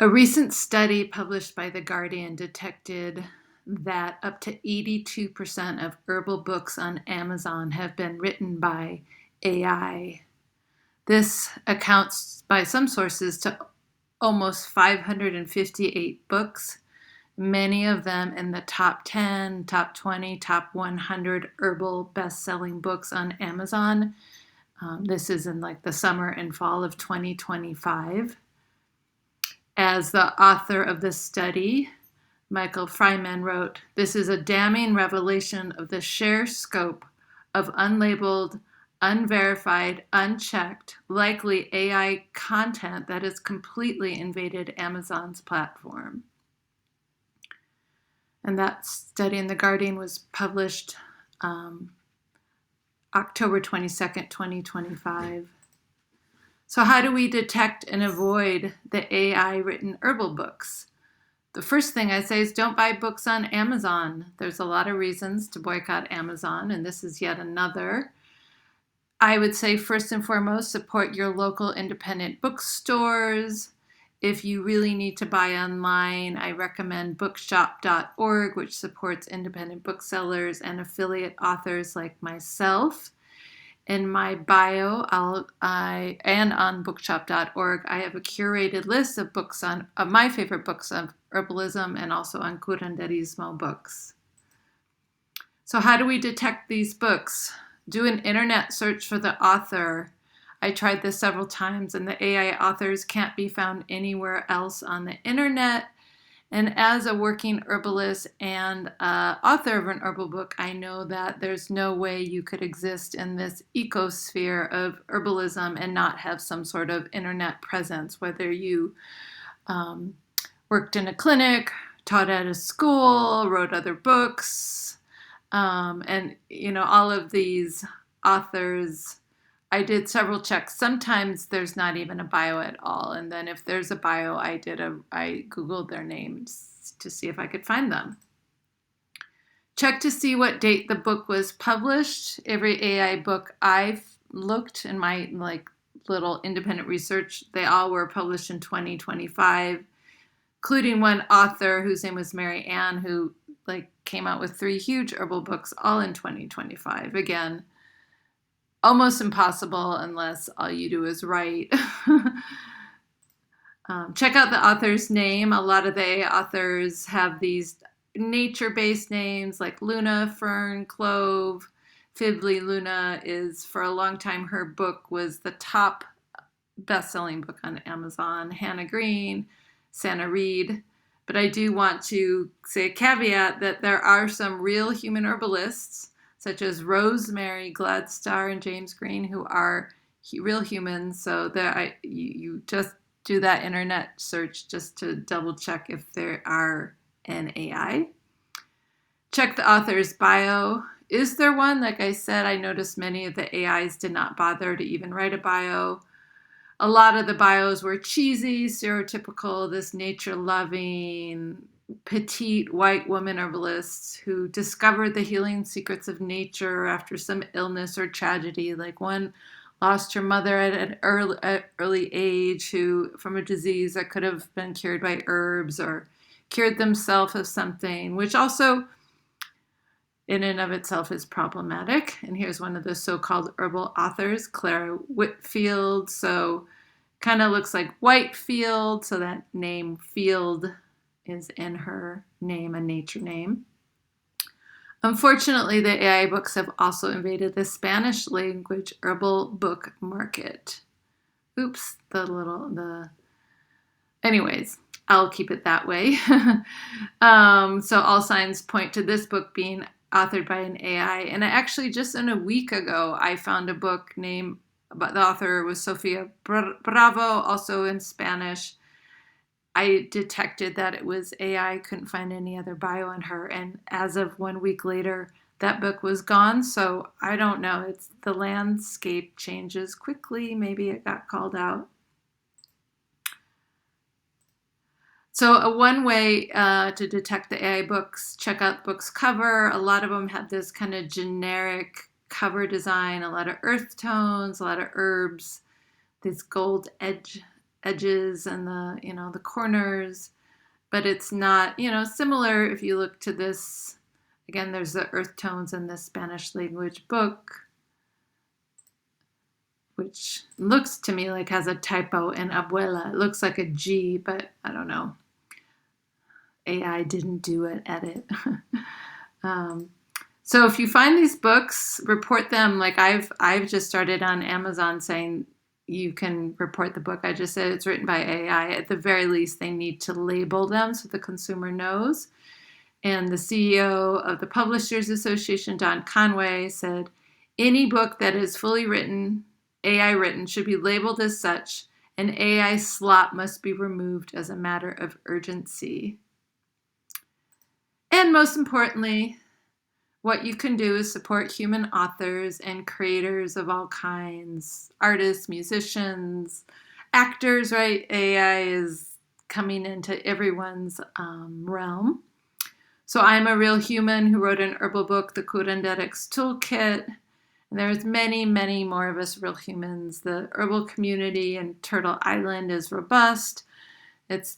A recent study published by The Guardian detected that up to 82% of herbal books on Amazon have been written by AI. This accounts by some sources to almost 558 books, many of them in the top 10, top 20, top 100 herbal best-selling books on Amazon. This is in like the summer and fall of 2025. As the author of this study, Michael Fryman, wrote, "This is a damning revelation of the sheer scope of unlabeled, unverified, unchecked, likely AI content that has completely invaded Amazon's platform." And that study in The Guardian was published October 22nd, 2025. So how do we detect and avoid the AI-written herbal books? The first thing I say is don't buy books on Amazon. There's a lot of reasons to boycott Amazon, and this is yet another. I would say first and foremost, support your local independent bookstores. If you really need to buy online, I recommend bookshop.org, which supports independent booksellers and affiliate authors like myself. In my bio, and on bookshop.org, I have a curated list of books of my favorite books of herbalism and also on curanderismo books. So how do we detect these books? Do an internet search for the author. I tried this several times, and the AI authors can't be found anywhere else on the internet. And as a working herbalist and author of an herbal book, I know that there's no way you could exist in this ecosphere of herbalism and not have some sort of internet presence, whether you worked in a clinic, taught at a school, wrote other books, and all of these authors. I did several checks. Sometimes there's not even a bio at all. And then if there's a bio, I Googled their names to see if I could find them. Check to see what date the book was published. Every AI book I've looked in my little independent research, they all were published in 2025, including one author whose name was Mary Ann, who came out with 3 huge herbal books all in 2025. Again, almost impossible unless all you do is write. Check out the author's name. A lot of the authors have these nature-based names like Luna, Fern, Clove. Fiddly Luna is, for a long time, her book was the top best-selling book on Amazon. Hannah Green, Santa Reed. But I do want to say a caveat that there are some real human herbalists such as Rosemary Gladstar and James Green, who are real humans. So you just do that internet search just to double check if there are an AI. Check the author's bio. Is there one? Like I said, I noticed many of the AIs did not bother to even write a bio. A lot of the bios were cheesy, stereotypical, this nature-loving, petite white woman herbalists who discovered the healing secrets of nature after some illness or tragedy. Like one lost her mother at an early age from a disease that could have been cured by herbs, or cured themselves of something, which also in and of itself is problematic. And here's one of the so-called herbal authors, Clara Whitfield. So kind of looks like Whitefield, so that name Field is in her name, a nature name. Unfortunately, the AI books have also invaded the Spanish language herbal book market. Oops, anyways, I'll keep it that way. So all signs point to this book being authored by an AI. And actually, just in a week ago, I found a book but the author was Sofia Bravo, also in Spanish. I detected that it was AI, couldn't find any other bio on her. And as of 1 week later, that book was gone. So I don't know. The landscape changes quickly. Maybe it got called out. So one way to detect the AI books, check out the book's cover. A lot of them have this kind of generic cover design, a lot of earth tones, a lot of herbs, this gold edges and the corners, but it's not, similar. If you look to this, again, there's the earth tones in this Spanish language book, which looks to me like has a typo in abuela. It looks like a G, but I don't know. AI didn't do an edit. So if you find these books, report them. Like I've just started on Amazon saying you can report the book. I just said it's written by AI. At the very least, they need to label them so the consumer knows. And the CEO of the Publishers Association, Don Conway, said, any book that is fully written, AI written, should be labeled as such, and AI slop must be removed as a matter of urgency. And most importantly, what you can do is support human authors and creators of all kinds, artists, musicians, actors, right? AI is coming into everyone's realm. So I'm a real human who wrote an herbal book, the Curanderx Toolkit. And there's many, many more of us real humans. The herbal community in Turtle Island is robust.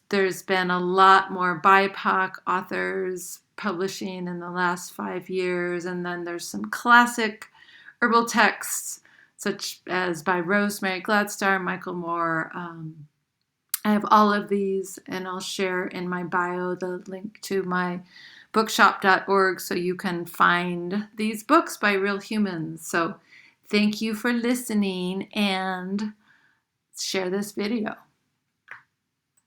There's been a lot more BIPOC authors publishing in the last 5 years. And then there's some classic herbal texts, such as by Rosemary Gladstar, Michael Moore. I have all of these, and I'll share in my bio the link to my bookshop.org so you can find these books by real humans. So thank you for listening, and share this video.